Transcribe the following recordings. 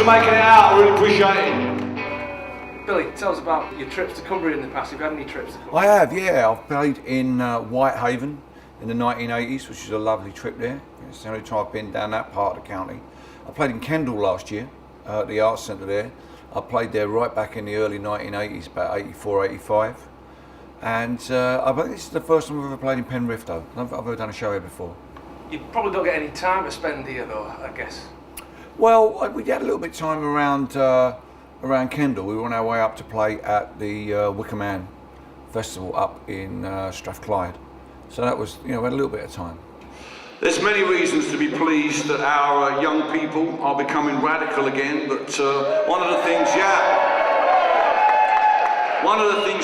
making it out. I really appreciate it. Billy, tell us about your trips to Cumbria in the past. Have you had any trips to Cumbria? I have, yeah. I've played in Whitehaven in the 1980s, which is a lovely trip there. It's the only time I've been down that part of the county. I played in Kendal last year at the Arts Centre there. I played there right back in the early 1980s, about 84, 85. And I think this is the first time I've ever played in Penrith though. I've ever done a show here before. You probably don't get any time to spend here though, I guess. Well, we had a little bit of time around Kendal. We were on our way up to play at the Wicker Man Festival up in Strathclyde. So that was, we had a little bit of time. There's many reasons to be pleased that our young people are becoming radical again, but one of the things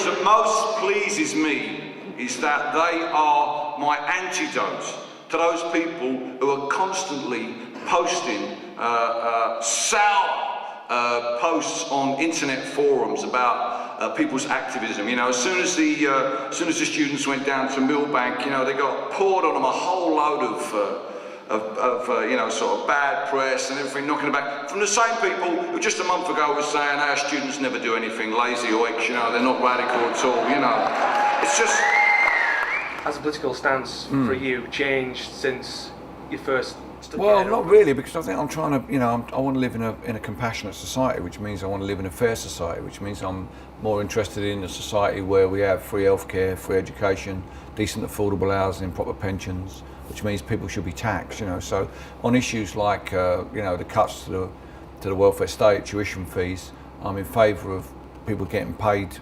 that most pleases me is that they are my antidote to those people who are constantly posting sour posts on internet forums about people's activism. As soon as the students went down to Millbank, they got poured on them a whole load of sort of bad press and everything, knocking it back from the same people who just a month ago were saying our students never do anything, lazy oiks, they're not radical at all. It's just. Has the political stance for you changed since you first? Well, not really, because I think I'm trying to, I want to live in a compassionate society, which means I want to live in a fair society, which means I'm more interested in a society where we have free healthcare, free education, decent affordable housing, proper pensions, which means people should be taxed, So on issues like, the cuts to the welfare state, tuition fees, I'm in favour of people getting paid,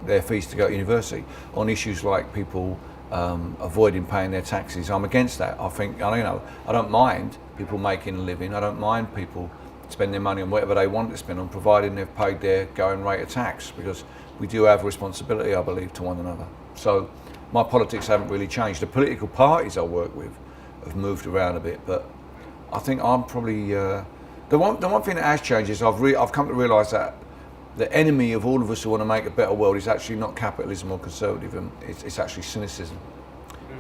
their fees to go to university. On issues like people avoiding paying their taxes, I'm against that. I don't mind people making a living. I don't mind people spending money on whatever they want to spend on, providing they've paid their going rate of tax, because we do have a responsibility, I believe, to one another. So my politics haven't really changed. The political parties I work with have moved around a bit, but I think I'm probably the one thing that has changed is I've come to realise that the enemy of all of us who want to make a better world is actually not capitalism or conservatism, it's actually cynicism.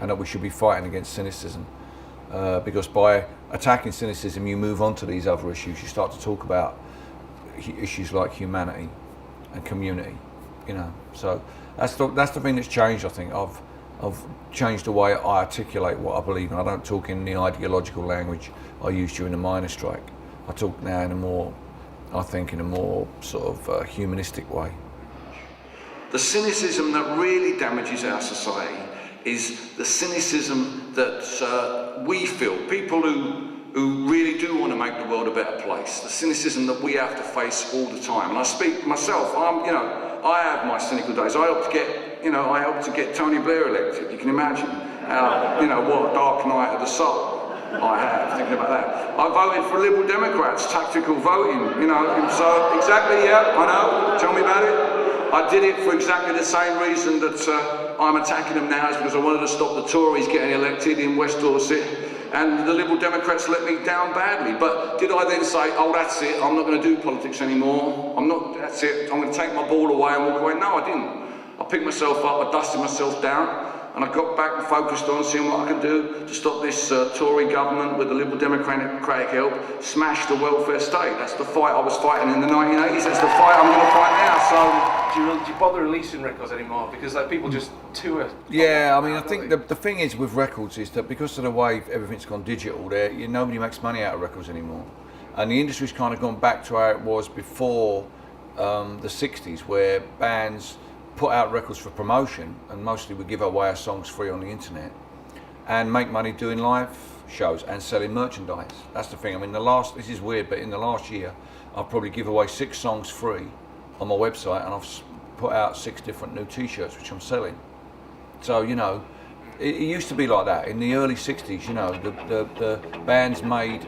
And that we should be fighting against cynicism. Because by attacking cynicism, you move on to these other issues. You start to talk about issues like humanity and community, So that's the thing that's changed, I think. I've changed the way I articulate what I believe, and I don't talk in the ideological language I used during the miners' strike. I talk now in a more sort of humanistic way. The cynicism that really damages our society is the cynicism that we feel, people who really do want to make the world a better place, the cynicism that we have to face all the time. And I speak myself, I have my cynical days. I helped to get Tony Blair elected. You can imagine what a dark night of the soul I have, thinking about that. I voted for Liberal Democrats, tactical voting, so exactly, yeah, I know, tell me about it. I did it for exactly the same reason that I'm attacking them now, is because I wanted to stop the Tories getting elected in West Dorset, and the Liberal Democrats let me down badly. But did I then say, oh, that's it, I'm not going to do politics anymore, that's it, I'm going to take my ball away and walk away? No, I didn't. I picked myself up, I dusted myself down, and I got back and focused on seeing what I could do to stop this Tory government with the Liberal Democratic help smash the welfare state. That's the fight I was fighting in the 1980s, that's the fight I'm going to fight now. So, do you bother releasing records anymore? Because people just tour. Yeah, I think the thing is with records is that because of the way everything's gone digital, nobody makes money out of records anymore. And the industry's kind of gone back to how it was before the 60s, where bands put out records for promotion and mostly we give away our songs free on the internet and make money doing live shows and selling merchandise. That's the thing. This is weird, but in the last year I'll probably give away 6 songs free on my website, and I've put out 6 different new t-shirts which I'm selling. So it used to be like that in the early 60s. The bands made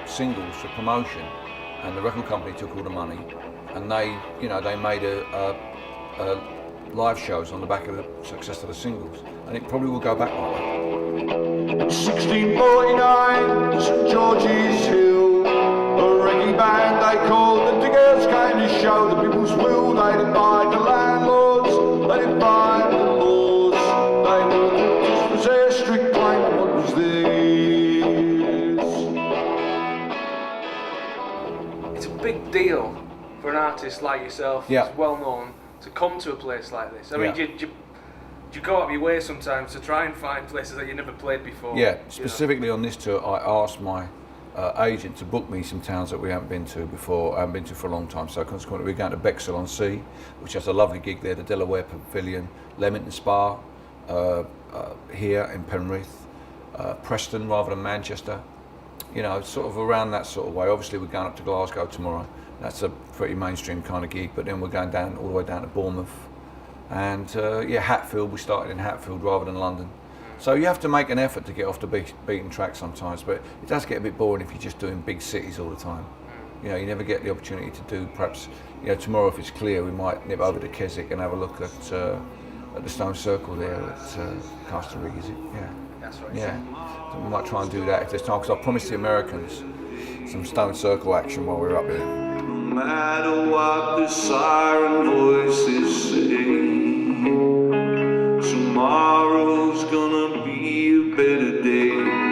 singles for promotion and the record company took all the money and they made a live shows on the back of the success of the singles, and it probably will go back like that. 1649, St George's Hill, a reggae band they called the Diggers came to show the people's will. They defied the landlords, they defied the laws, they knew that this was their strict claim and what was theirs. it's a big deal for an artist like yourself, Yeah. who's well known, to come to a place like this. I mean, Yeah. do you go out of your way sometimes to try and find places that you never played before? Yeah, specifically on this tour, I asked my agent to book me some towns that we haven't been to before, I haven't been to for a long time. So consequently, we're going to Bexhill-on-Sea, which has a lovely gig there, the Delaware Pavilion, Leamington Spa, here in Penrith, Preston rather than Manchester. You know, sort of around that sort of way. Obviously, we're going up to Glasgow tomorrow. That's a pretty mainstream kind of gig. But then we're going down all the way down to Bournemouth, and Hatfield. We started in Hatfield rather than London. So you have to make an effort to get off the beaten track sometimes. But it does get a bit boring if you're just doing big cities all the time. You know, you never get the opportunity to do. Perhaps, you know, tomorrow if it's clear, we might nip over to Keswick and have a look at the Stone Circle there at Castle-Rig, is it? Yeah. That's right. Yeah, so we might try and do that if there's time, because I promised the Americans some Stone Circle action while we're up here. No matter what the siren voices say, tomorrow's gonna be a better day.